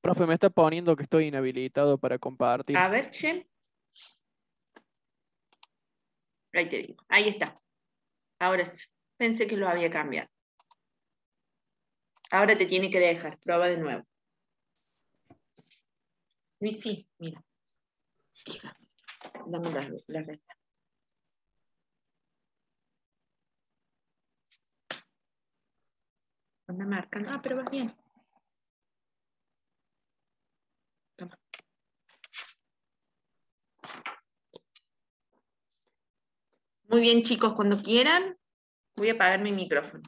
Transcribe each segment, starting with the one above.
Profe, me está poniendo que estoy inhabilitado para compartir. A ver, che. Ahí te digo. Ahí está. Ahora sí. Pensé que lo había cambiado. Ahora te tiene que dejar. Prueba de nuevo. Luis, sí, mira. Dame la recta. Anda marcando. Ah, pero vas bien. Toma. Muy bien, chicos. Cuando quieran, voy a apagar mi micrófono.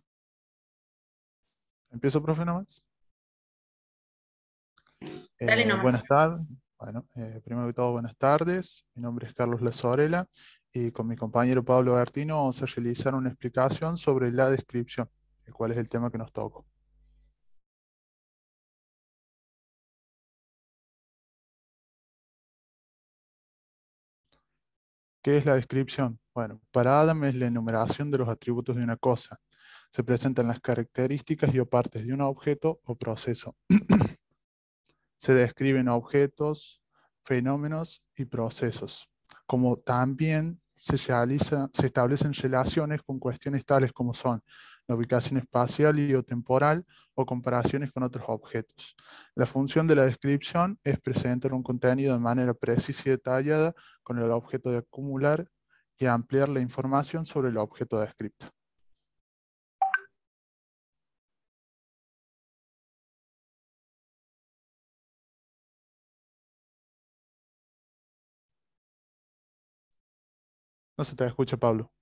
¿Empiezo, profe, nomás? Dale nomás. Buenas tardes. Bueno, primero que todo, buenas tardes. Mi nombre es Carlos Lazorela y con mi compañero Pablo Bertino vamos a realizar una explicación sobre la descripción, el cual es el tema que nos tocó. ¿Qué es la descripción? Bueno, para Adam es la enumeración de los atributos de una cosa. Se presentan las características y o partes de un objeto o proceso. Se describen objetos, fenómenos y procesos, como también se establecen relaciones con cuestiones tales como son la ubicación espacial y o temporal o comparaciones con otros objetos. La función de la descripción es presentar un contenido de manera precisa y detallada con el objeto de acumular y ampliar la información sobre el objeto descrito. No se te escucha, Pablo.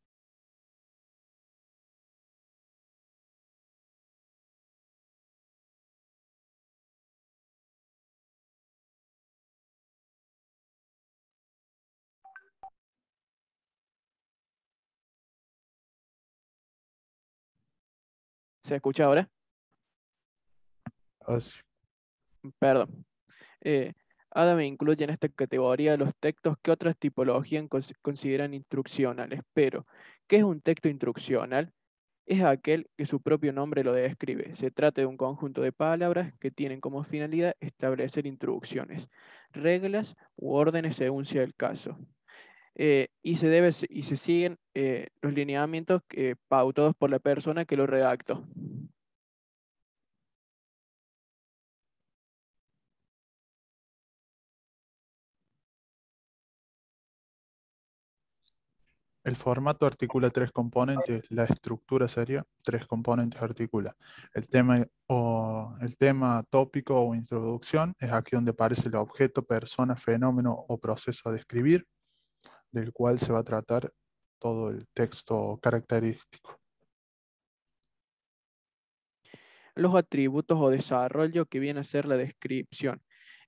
¿Se escucha ahora? Así. Perdón. Eh, Adam incluye en esta categoría los textos que otras tipologías consideran instruccionales. Pero, ¿qué es un texto instruccional? Es aquel que su propio nombre lo describe. Se trata de un conjunto de palabras que tienen como finalidad establecer instrucciones, reglas u órdenes según sea el caso. Y se siguen los lineamientos pautados por la persona que lo redactó. El formato articula tres componentes, la estructura sería tres componentes articula. El tema tópico o introducción es aquí donde aparece el objeto, persona, fenómeno o proceso a describir, del cual se va a tratar todo el texto característico. Los atributos o desarrollo que viene a ser la descripción.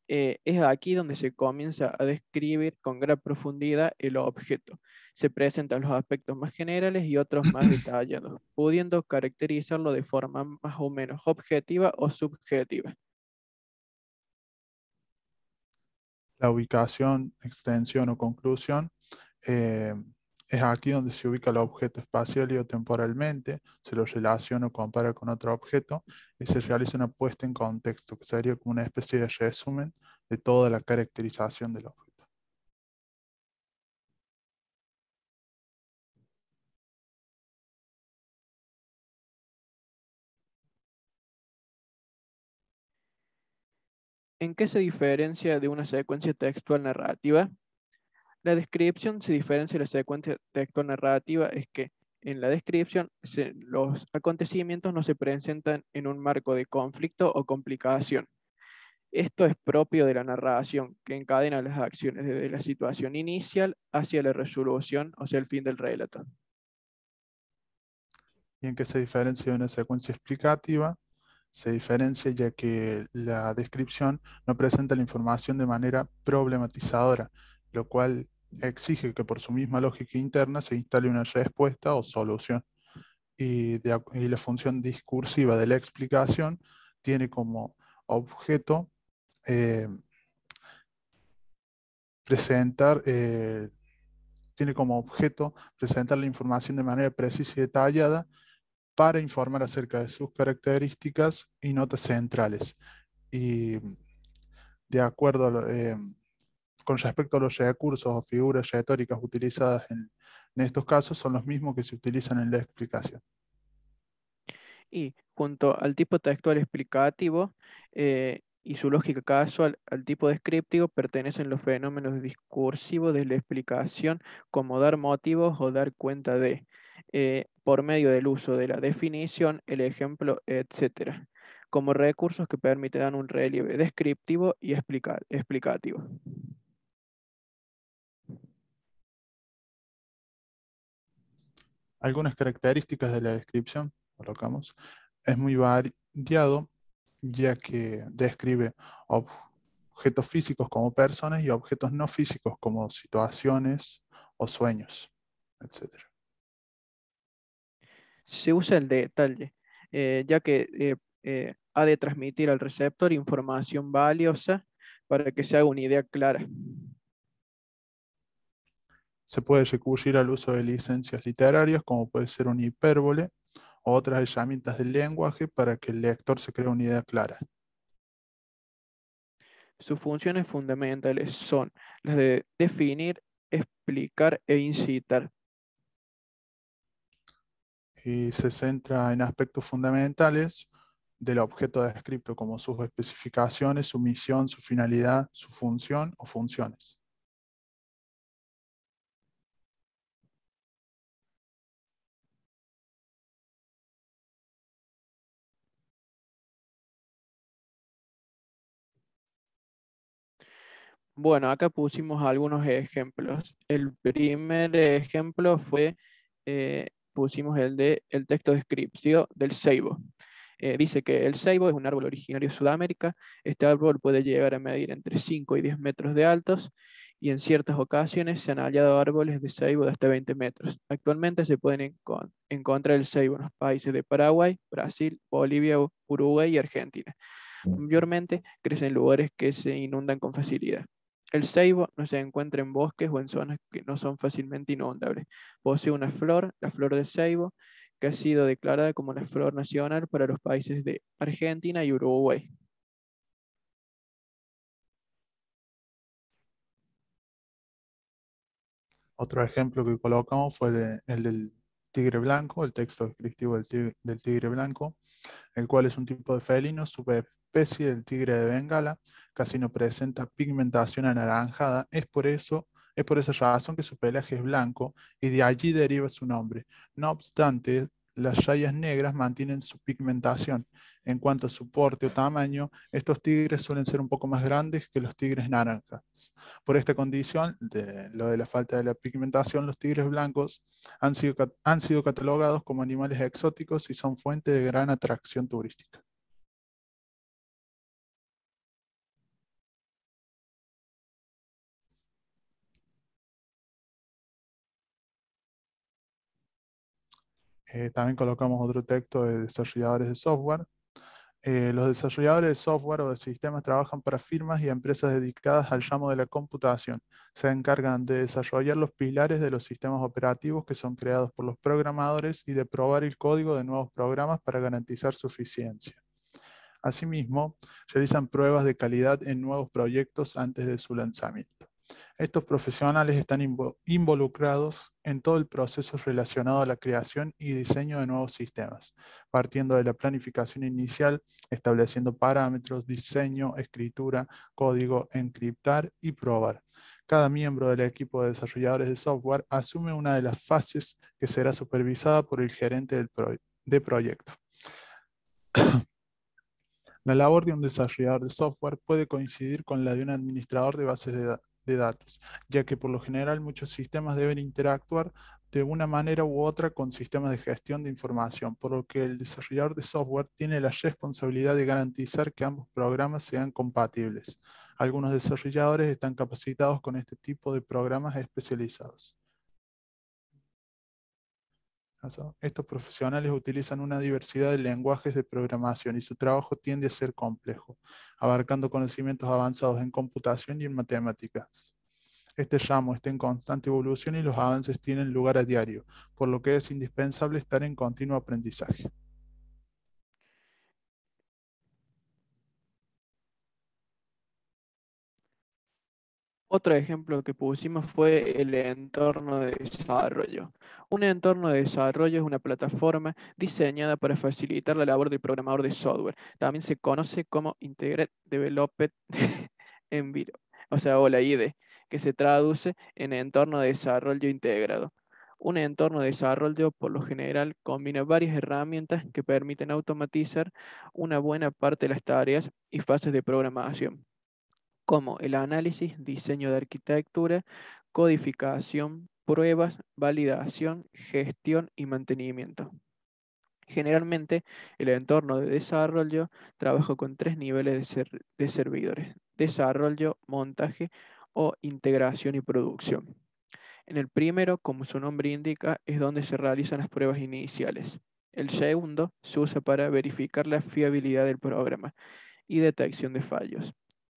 Es aquí donde se comienza a describir con gran profundidad el objeto. Se presentan los aspectos más generales y otros más detallados, pudiendo caracterizarlo de forma más o menos objetiva o subjetiva. La ubicación, extensión o conclusión eh, es aquí donde se ubica el objeto espacial y o temporalmente, se lo relaciona o compara con otro objeto y se realiza una puesta en contexto, que sería como una especie de resumen de toda la caracterización del objeto. ¿En qué se diferencia de una secuencia textual narrativa? La descripción se diferencia de la secuencia textual narrativa es que en la descripción los acontecimientos no se presentan en un marco de conflicto o complicación. Esto es propio de la narración, que encadena las acciones desde la situación inicial hacia la resolución, o sea, el fin del relato. ¿Y en qué se diferencia de una secuencia explicativa? Se diferencia ya que la descripción no presenta la información de manera problematizadora, lo cual exige que por su misma lógica interna se instale una respuesta o solución. Y la función discursiva de la explicación tiene como objeto eh, presentar, tiene como objeto presentar la información de manera precisa y detallada para informar acerca de sus características y notas centrales. Y de acuerdo con respecto a los recursos o figuras retóricas utilizadas en estos casos, son los mismos que se utilizan en la explicación. Y junto al tipo textual explicativo y su lógica casual al tipo descriptivo pertenecen los fenómenos discursivos de la explicación, como dar motivos o dar cuenta de, por medio del uso de la definición, el ejemplo, etcétera, como recursos que permiten dar un relieve descriptivo y explicativo. Algunas características de la descripción, colocamos, es muy variado, ya que describe objetos físicos como personas y objetos no físicos como situaciones o sueños, etc. Se usa el detalle, ya que ha de transmitir al receptor información valiosa para que se haga una idea clara. Se puede recurrir al uso de licencias literarias, como puede ser una hipérbole, o otras herramientas del lenguaje para que el lector se cree una idea clara. Sus funciones fundamentales son las de definir, explicar e incitar. Y se centra en aspectos fundamentales del objeto descrito, como sus especificaciones, su misión, su finalidad, su función o funciones. Bueno, acá pusimos algunos ejemplos. El primer ejemplo fue, pusimos el de el texto descriptivo del ceibo. Dice que el ceibo es un árbol originario de Sudamérica. Este árbol puede llegar a medir entre 5 y 10 metros de altos y en ciertas ocasiones se han hallado árboles de ceibo de hasta 20 metros. Actualmente se pueden encontrar el ceibo en los países de Paraguay, Brasil, Bolivia, Uruguay y Argentina. Mayormente crece en lugares que se inundan con facilidad. El ceibo no se encuentra en bosques o en zonas que no son fácilmente inundables. Posee una flor, la flor de ceibo, que ha sido declarada como la flor nacional para los países de Argentina y Uruguay. Otro ejemplo que colocamos fue el del tigre blanco, el texto descriptivo del tigre blanco, el cual es un tipo de felino, subespecie del tigre de Bengala, casi no presenta pigmentación anaranjada, es por esa razón que su pelaje es blanco y de allí deriva su nombre. No obstante, las rayas negras mantienen su pigmentación. En cuanto a su porte o tamaño, estos tigres suelen ser un poco más grandes que los tigres naranjas. Por esta condición, de lo de la falta de la pigmentación, los tigres blancos han sido catalogados como animales exóticos y son fuente de gran atracción turística. También colocamos otro texto de desarrolladores de software. Los desarrolladores de software o de sistemas trabajan para firmas y empresas dedicadas al ramo de la computación. Se encargan de desarrollar los pilares de los sistemas operativos que son creados por los programadores y de probar el código de nuevos programas para garantizar su eficiencia. Asimismo, realizan pruebas de calidad en nuevos proyectos antes de su lanzamiento. Estos profesionales están involucrados en todo el proceso relacionado a la creación y diseño de nuevos sistemas, partiendo de la planificación inicial, estableciendo parámetros, diseño, escritura, código, encriptar y probar. Cada miembro del equipo de desarrolladores de software asume una de las fases que será supervisada por el gerente de proyecto. La labor de un desarrollador de software puede coincidir con la de un administrador de bases de datos, ya que por lo general muchos sistemas deben interactuar de una manera u otra con sistemas de gestión de información, por lo que el desarrollador de software tiene la responsabilidad de garantizar que ambos programas sean compatibles. Algunos desarrolladores están capacitados con este tipo de programas especializados. Estos profesionales utilizan una diversidad de lenguajes de programación y su trabajo tiende a ser complejo, abarcando conocimientos avanzados en computación y en matemáticas. Este ramo está en constante evolución y los avances tienen lugar a diario, por lo que es indispensable estar en continuo aprendizaje. Otro ejemplo que pusimos fue el entorno de desarrollo. Un entorno de desarrollo es una plataforma diseñada para facilitar la labor del programador de software. También se conoce como Integrated Development Environment, o sea, o la IDE, que se traduce en entorno de desarrollo integrado. Un entorno de desarrollo, por lo general, combina varias herramientas que permiten automatizar una buena parte de las tareas y fases de programación, como el análisis, diseño de arquitectura, codificación, pruebas, validación, gestión y mantenimiento. Generalmente, el entorno de desarrollo trabaja con tres niveles de servidores: desarrollo, montaje o integración y producción. En el primero, como su nombre indica, es donde se realizan las pruebas iniciales. El segundo se usa para verificar la fiabilidad del programa y detección de fallos.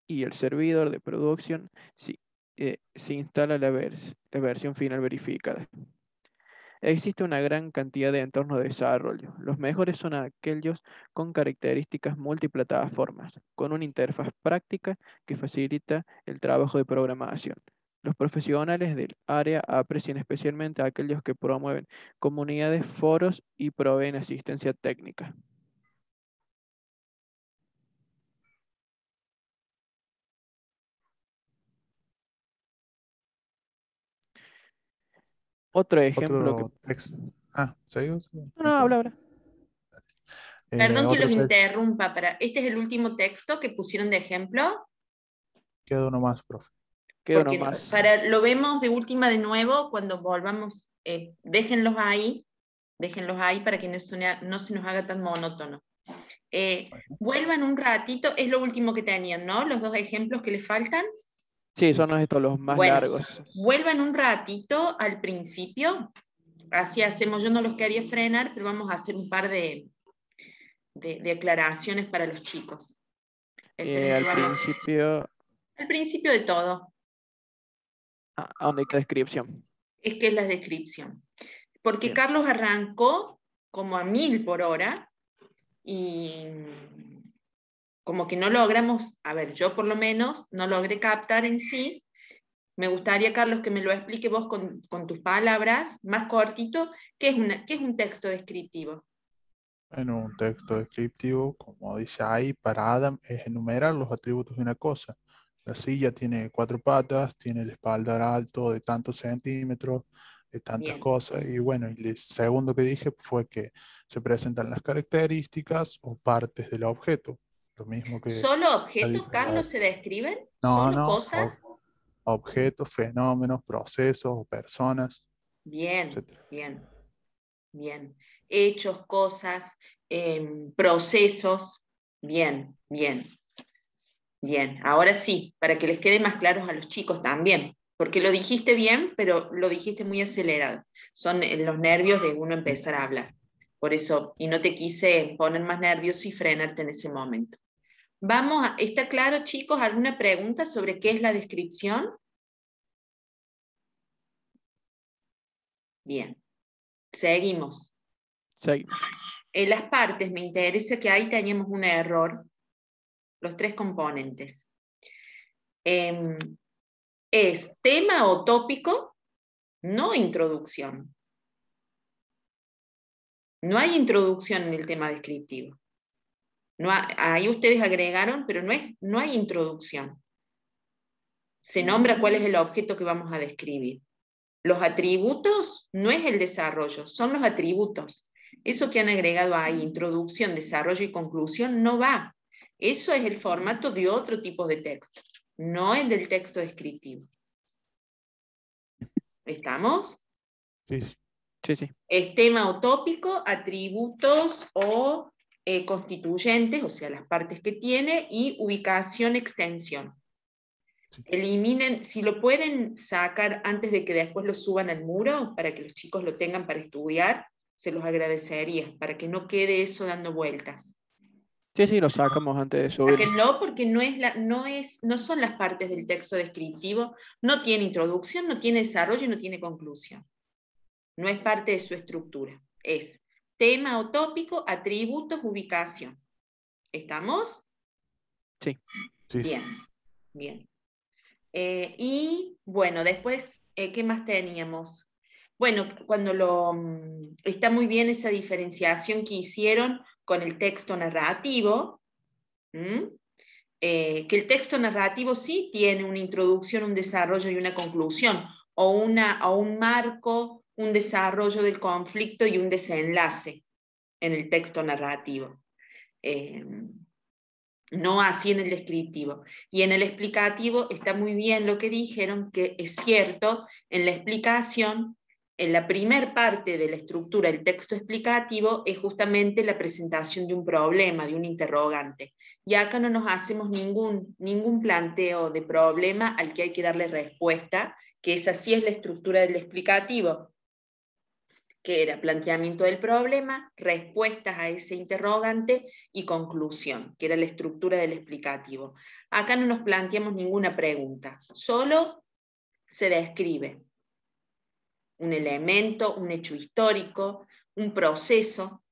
Y el servidor de producción se instala la versión final verificada. Existe una gran cantidad de entornos de desarrollo. Los mejores son aquellos con características multiplataformas, con una interfaz práctica que facilita el trabajo de programación. Los profesionales del área aprecian especialmente a aquellos que promueven comunidades, foros y proveen asistencia técnica. Otro ejemplo que... Otro texto. Ah, ¿seguimos? No, habla, habla. Perdón que Otro los texto. interrumpa. Este es el último texto que pusieron de ejemplo, Queda uno más, profe. Queda uno porque más. lo vemos de última de nuevo cuando volvamos. Déjenlos ahí para que no se nos haga tan monótono. Bueno, Vuelvan un ratito, es lo último que tenían, ¿no? Los dos ejemplos que les faltan. Sí, son estos los más Bueno, largos. vuelvan un ratito al principio, así hacemos. Yo no los quería frenar, pero vamos a hacer un par de aclaraciones para los chicos. Esperen que Al principio, al principio de todo, ¿a dónde hay la descripción? es que es la descripción. Porque Bien. Carlos arrancó como a 1000 por hora y como que no logramos, a ver, yo por lo menos no logré captar en sí. Me gustaría, Carlos, que me lo explique vos con tus palabras, más cortito, qué es un texto descriptivo. en un texto descriptivo, como dice ahí, para Adam es enumerar los atributos de una cosa. La silla tiene 4 patas, tiene el espaldar alto de tantos centímetros, de tantas Bien. cosas. Y bueno, y el segundo que dije fue que se presentan las características o partes del objeto. Lo mismo que ¿Solo ya objetos, dijo Carlos, se describen? no, ¿Solo no, cosas? objetos, fenómenos, procesos o personas, Bien, etc. bien, bien. Hechos, cosas, procesos. Bien, bien, bien. Ahora sí, para que les quede más claros a los chicos también, porque lo dijiste bien, pero lo dijiste muy acelerado. Son los nervios de uno empezar a hablar. Por eso, y no te quise poner más nervioso y frenarte en ese momento. ¿Está claro, chicos, alguna pregunta sobre qué es la descripción? Bien, seguimos. Seguimos. En las partes me interesa que ahí teníamos un error, los tres componentes. Es tema o tópico, no introducción. No hay introducción en el tema descriptivo. Ahí ustedes agregaron, pero no hay introducción. Se nombra cuál es el objeto que vamos a describir. Los atributos no es el desarrollo, son los atributos. Eso que han agregado ahí, introducción, desarrollo y conclusión, no va. Eso es el formato de otro tipo de texto, no el del texto descriptivo. ¿Estamos? Sí, sí. Sí, sí. Es tema o tópico, atributos o constituyentes, o sea, las partes que tiene, y ubicación, extensión. Sí. Eliminen, si lo pueden sacar antes de que después lo suban al muro, para que los chicos lo tengan para estudiar, se los agradecería, para que no quede eso dando vueltas. Sí, sí, lo sacamos antes de subirlo. Sáquenlo porque no son las partes del texto descriptivo, no tiene introducción, no tiene desarrollo y no tiene conclusión. No es parte de su estructura. Es tema o tópico, atributos, ubicación. ¿Estamos? Sí. Sí, sí. Bien, bien. Y bueno, después, ¿qué más teníamos? Bueno, está muy bien esa diferenciación que hicieron con el texto narrativo, que el texto narrativo sí tiene una introducción, un desarrollo y una conclusión, o un marco, un desarrollo del conflicto y un desenlace en el texto narrativo. No así en el descriptivo. Y en el explicativo está muy bien lo que dijeron, que es cierto, en la explicación, en la primer parte de la estructura del texto explicativo es justamente la presentación de un problema, de un interrogante. Y acá no nos hacemos ningún planteo de problema al que hay que darle respuesta, que esa sí es la estructura del explicativo, que era planteamiento del problema, respuestas a ese interrogante y conclusión, que era la estructura del explicativo. Acá no nos planteamos ninguna pregunta, solo se describe un elemento, un hecho histórico, un proceso.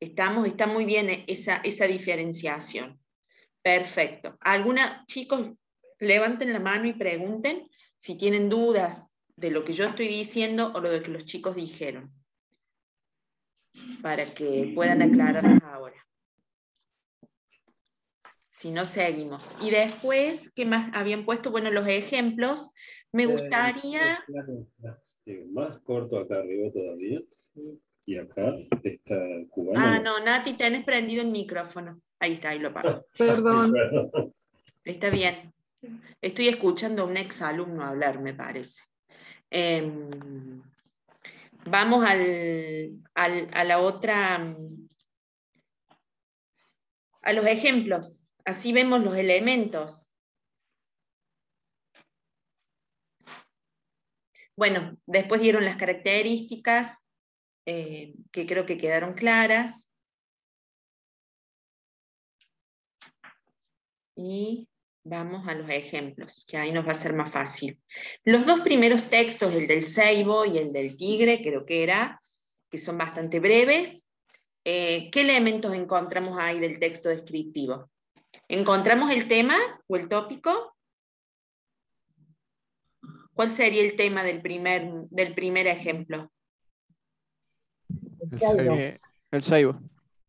Está muy bien esa diferenciación. Perfecto. Chicos, levanten la mano y pregunten si tienen dudas de lo que yo estoy diciendo o lo de que los chicos dijeron, para que puedan aclararlas ahora. Si no, seguimos. Y después, ¿qué más habían puesto? Bueno, los ejemplos. Me gustaría... Más corto acá arriba todavía. Y acá está cubano. no, Nati, tenés prendido el micrófono. Ahí está, ahí lo apago. Perdón. Está bien. Estoy escuchando a un exalumno hablar, me parece. Vamos a la otra, a los ejemplos. Así vemos los elementos. Bueno, después dieron las características, que creo que quedaron claras. Y vamos a los ejemplos, que ahí nos va a ser más fácil. Los dos primeros textos, el del ceibo y el del tigre, creo que son bastante breves. ¿Qué elementos encontramos ahí del texto descriptivo? ¿Encontramos el tema o el tópico? ¿Cuál sería el tema del primer ejemplo? El ceibo.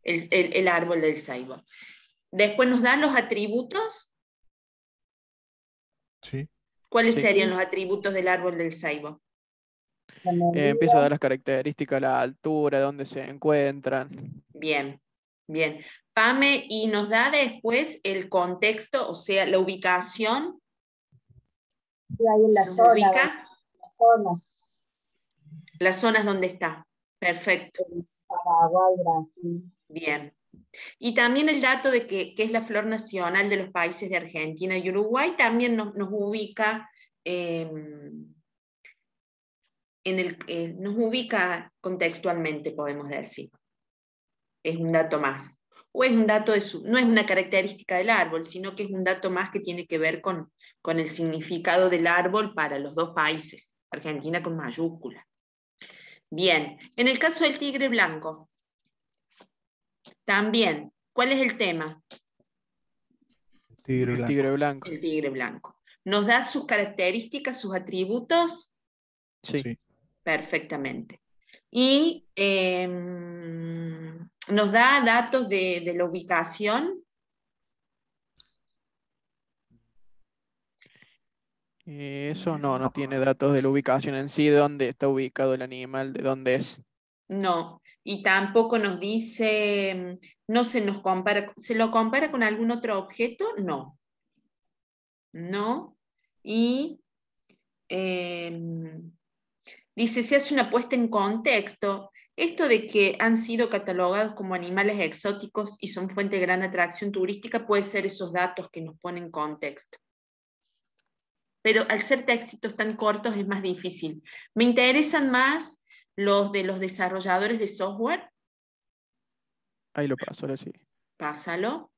El árbol del ceibo. Después nos dan los atributos. Sí. ¿Cuáles Sí. serían los atributos del árbol del ceibo? Empiezo a dar las características, la altura, dónde se encuentran. Bien, bien. Pame, y nos da después el contexto, o sea, la ubicación. Ahí en la ¿Nos zona, ubica? Las zonas donde está. Perfecto. Paraguay, Brasil. Bien. Y también el dato de que es la flor nacional de los países de Argentina y Uruguay también nos ubica nos ubica contextualmente, podemos decir. Es un dato más. O es un dato no es una característica del árbol, sino que es un dato más que tiene que ver con el significado del árbol para los dos países. Argentina con mayúscula. Bien, en el caso del tigre blanco, también, ¿cuál es el tema? Tigre El blanco. tigre blanco. El tigre blanco. ¿Nos da sus características, sus atributos? Sí. Sí. Perfectamente. Y nos da datos de la ubicación. Eso no tiene datos de la ubicación en sí, de dónde está ubicado el animal, de dónde es. No, y tampoco nos dice, no se nos compara, ¿se lo compara con algún otro objeto? No. No. Y dice, se hace una puesta en contexto. Esto de que han sido catalogados como animales exóticos y son fuente de gran atracción turística puede ser esos datos que nos ponen en contexto. Pero al ser textos tan cortos es más difícil. Me interesan más los de los desarrolladores de software. Ahí lo paso, ahora sí. Pásalo.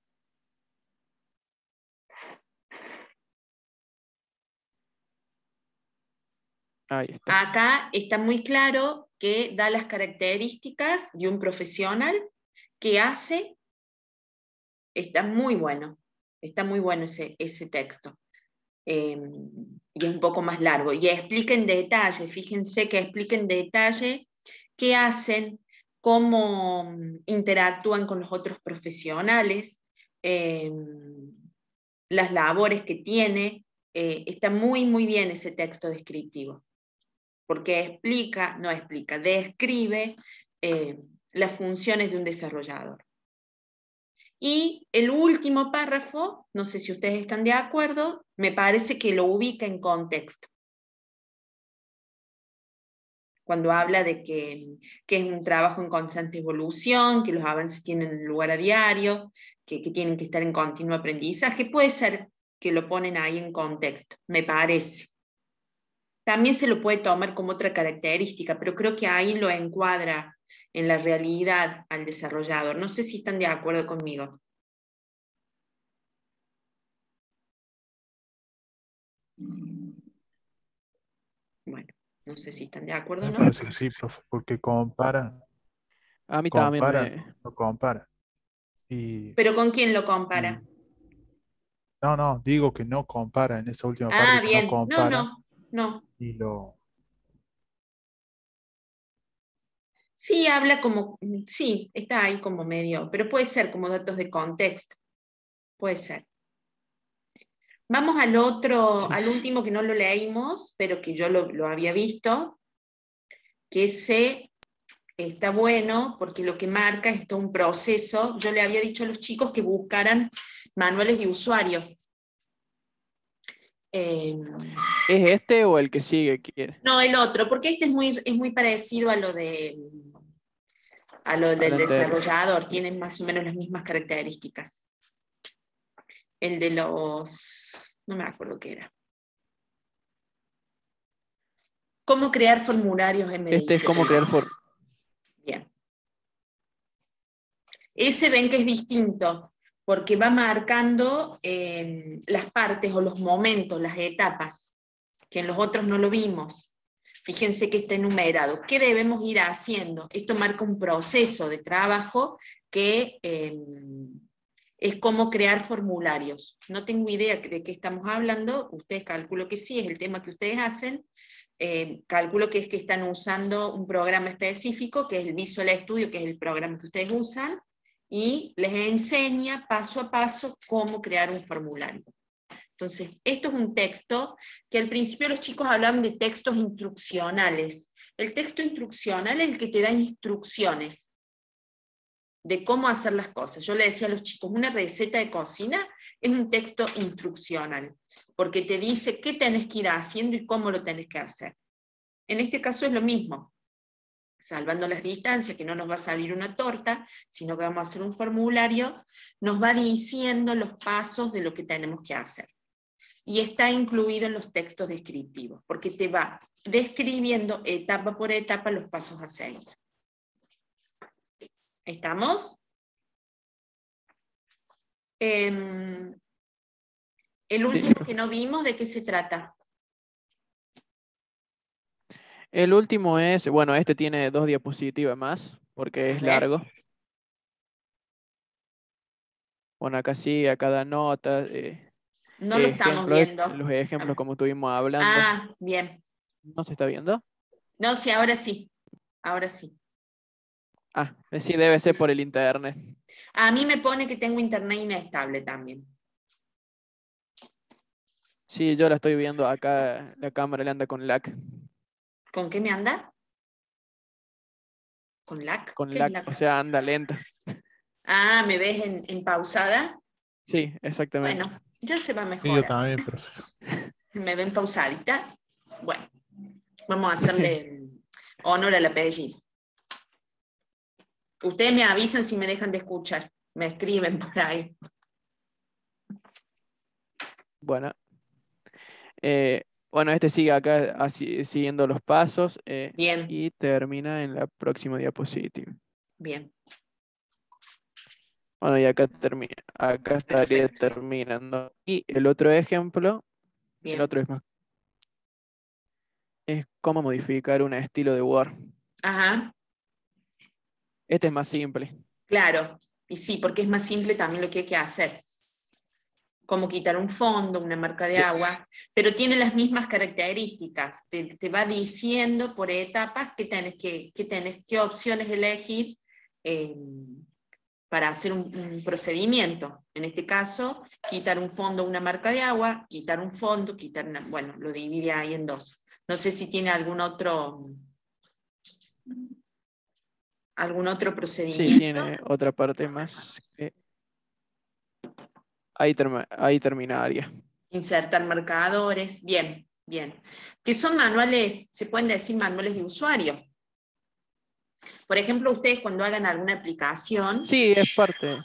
Ahí está. Acá está muy claro que da las características de un profesional que hace. Está muy bueno ese texto. y es un poco más largo. Y explica en detalle, fíjense que explica en detalle qué hacen, cómo interactúan con los otros profesionales, las labores que tiene. Está muy, muy bien ese texto descriptivo, porque describe las funciones de un desarrollador. Y el último párrafo, no sé si ustedes están de acuerdo, me parece que lo ubica en contexto. Cuando habla de que es un trabajo en constante evolución, que los avances tienen lugar a diario, que tienen que estar en continuo aprendizaje, puede ser que lo ponen ahí en contexto, me parece. También se lo puede tomar como otra característica, pero creo que ahí lo encuadra en la realidad al desarrollador. No sé si están de acuerdo conmigo. Bueno, no sé si están de acuerdo o Me no. parece que sí, profe, porque compara, A mí también lo compara. Y, ¿Pero con quién lo compara? no, digo que no compara en esa última Ah, parte, que no bien. compara No. y lo... Sí, habla como, sí, está ahí como medio, pero puede ser como datos de contexto. Puede ser. Vamos al otro, Sí. al último que no lo leímos, pero que yo lo había visto, que está bueno porque lo que marca es todo un proceso. Yo le había dicho a los chicos que buscaran manuales de usuario. ¿Es este o el que sigue? ¿Quiere? No, el otro, porque este es muy parecido a lo Al del anterior. desarrollador, tienen más o menos las mismas características. El de no me acuerdo qué era. ¿Cómo crear formularios en Este es cómo crear Bien. Ese ven que es distinto, porque va marcando las partes o los momentos, las etapas, que en los otros no lo vimos. Fíjense que está enumerado. ¿Qué debemos ir haciendo? Esto marca un proceso de trabajo que es cómo crear formularios. No tengo idea de qué estamos hablando, ustedes calculo que sí, es el tema que ustedes hacen. Calculo que es que están usando un programa específico, que es el Visual Studio, que es el programa que ustedes usan, y les enseña paso a paso cómo crear un formulario. Entonces, esto es un texto que al principio los chicos hablaban de textos instruccionales. El texto instruccional es el que te da instrucciones de cómo hacer las cosas. Yo le decía a los chicos, una receta de cocina es un texto instruccional, porque te dice qué tenés que ir haciendo y cómo lo tenés que hacer. En este caso es lo mismo, salvando las distancias, que no nos va a salir una torta, sino que vamos a hacer un formulario, nos va diciendo los pasos de lo que tenemos que hacer. Y está incluido en los textos descriptivos, porque te va describiendo etapa por etapa los pasos a seguir. ¿Estamos? El último que no vimos, ¿de qué se trata? El último es, bueno, este tiene 2 diapositivas más, porque es largo. Bueno, acá sí, a cada nota. No lo estamos viendo. Los ejemplos como estuvimos hablando. Ah, bien. ¿No se está viendo? No, sí, ahora sí. Ahora sí. Ah, sí, debe ser por el internet. A mí me pone que tengo internet inestable también. Sí, yo la estoy viendo acá, la cámara le anda con lag. ¿Con qué me anda? ¿Con lag? Con ¿Qué es lag, lag? o sea, anda lenta. Ah, ¿me ves en pausada? Sí, exactamente. Bueno, ya se va a Y yo mejorar. también, profe. ¿Me ven pausadita? Bueno, vamos a hacerle honor al apellido. Ustedes me avisan si me dejan de escuchar. Me escriben por ahí. Bueno, bueno, este sigue acá siguiendo los pasos Bien, y termina en la próxima diapositiva. bien. Bueno, y acá estaría terminando. Y el otro ejemplo, el Bien. otro es cómo modificar un estilo de Word. Ajá, Este es más simple. claro. Y sí, porque es más simple también lo que hay que hacer. como quitar un fondo, una marca de Sí. agua, pero tiene las mismas características. Te va diciendo por etapas qué opciones elegir para hacer un procedimiento. En este caso, quitar un fondo, una marca de agua, quitar un fondo, bueno, lo divide ahí en dos. No sé si tiene algún otro procedimiento. Sí, tiene otra parte más. Ahí terminaría. Insertar marcadores, bien, bien. Que son manuales, se pueden decir manuales de usuario. Por ejemplo, ustedes cuando hagan alguna aplicación, Sí, es parte.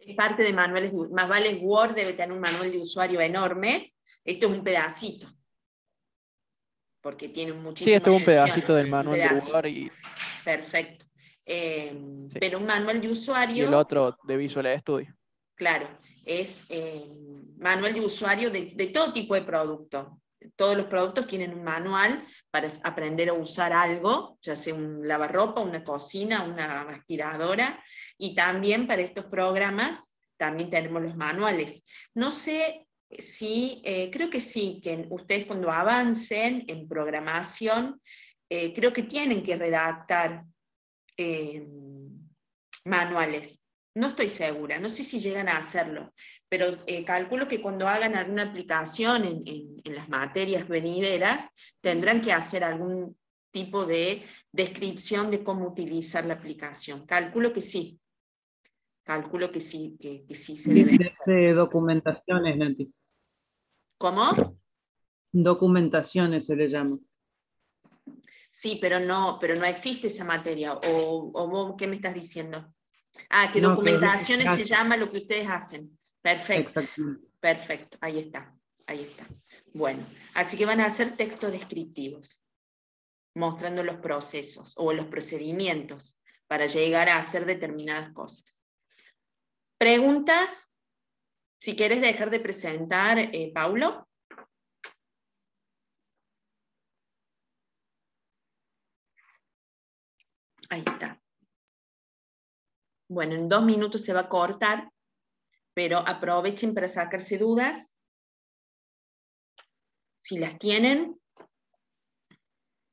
es parte de manuales, más vale Word debe tener un manual de usuario enorme, esto es un pedacito, porque tiene Sí, muchísimas esto es un pedacito funciones, del un manual de pedacito. Word y Perfecto. sí. Pero un manual de Y el usuario, otro de Visual Studio. claro, es manual de usuario de todo tipo de producto. Todos los productos tienen un manual para aprender a usar algo, ya sea un lavarropa, una cocina, una aspiradora, y también para estos programas también tenemos los manuales. No sé si, creo que sí, que ustedes cuando avancen en programación, creo que tienen que redactar manuales. No estoy segura, no sé si llegan a hacerlo, pero calculo que cuando hagan alguna aplicación en las materias venideras, tendrán que hacer algún tipo de descripción de cómo utilizar la aplicación. Calculo que sí. Calculo que sí, que sí se debe hacer. Dice documentaciones, Nati. ¿Cómo? Documentaciones se le llama. Sí, pero no existe esa materia. ¿O vos qué me estás diciendo? Ah, que No, que es lo que documentaciones se se hace. llama lo que ustedes hacen. Perfecto. Exactamente. Perfecto, ahí está, ahí está. Bueno, así que van a hacer textos descriptivos, mostrando los procesos o los procedimientos para llegar a hacer determinadas cosas. ¿Preguntas? Si quieres dejar de presentar, Paulo. Ahí está. Bueno, en 2 minutos se va a cortar, pero aprovechen para sacarse dudas. Si las tienen,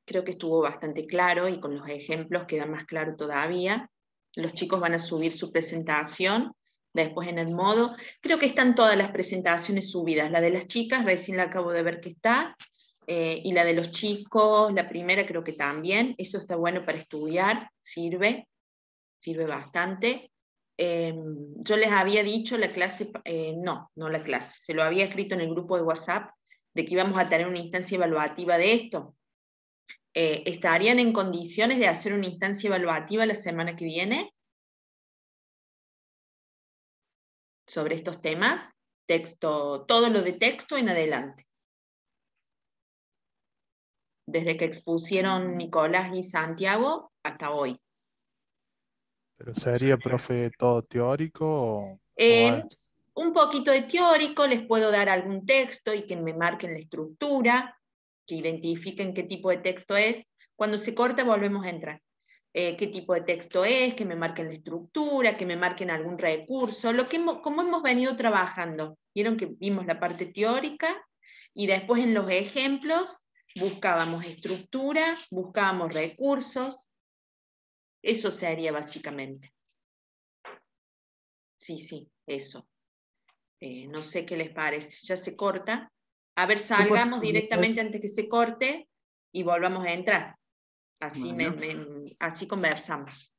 creo que estuvo bastante claro y con los ejemplos queda más claro todavía. Los chicos van a subir su presentación después en el modo. Creo que están todas las presentaciones subidas. La de las chicas, recién la acabo de ver que está. Y la de los chicos, la primera creo que también. Eso está bueno para estudiar, sirve bastante. Yo les había dicho la clase, no la clase, se lo había escrito en el grupo de WhatsApp de que íbamos a tener una instancia evaluativa de esto. ¿Estarían en condiciones de hacer una instancia evaluativa la semana que viene sobre estos temas? Texto, todo lo de texto en adelante. Desde que expusieron Nicolás y Santiago hasta hoy. ¿Pero sería, profe, todo teórico o Un poquito de teórico, les puedo dar algún texto y que me marquen la estructura, que identifiquen qué tipo de texto es. Cuando se corta volvemos a entrar. Qué tipo de texto es, que me marquen la estructura, que me marquen algún recurso, como hemos venido trabajando. Vieron que vimos la parte teórica y después en los ejemplos buscábamos estructura, buscábamos recursos. Eso sería básicamente. Sí, eso. No sé qué les parece. Ya se corta. A ver, salgamos directamente antes que se corte y volvamos a entrar. Así, Bueno. así conversamos.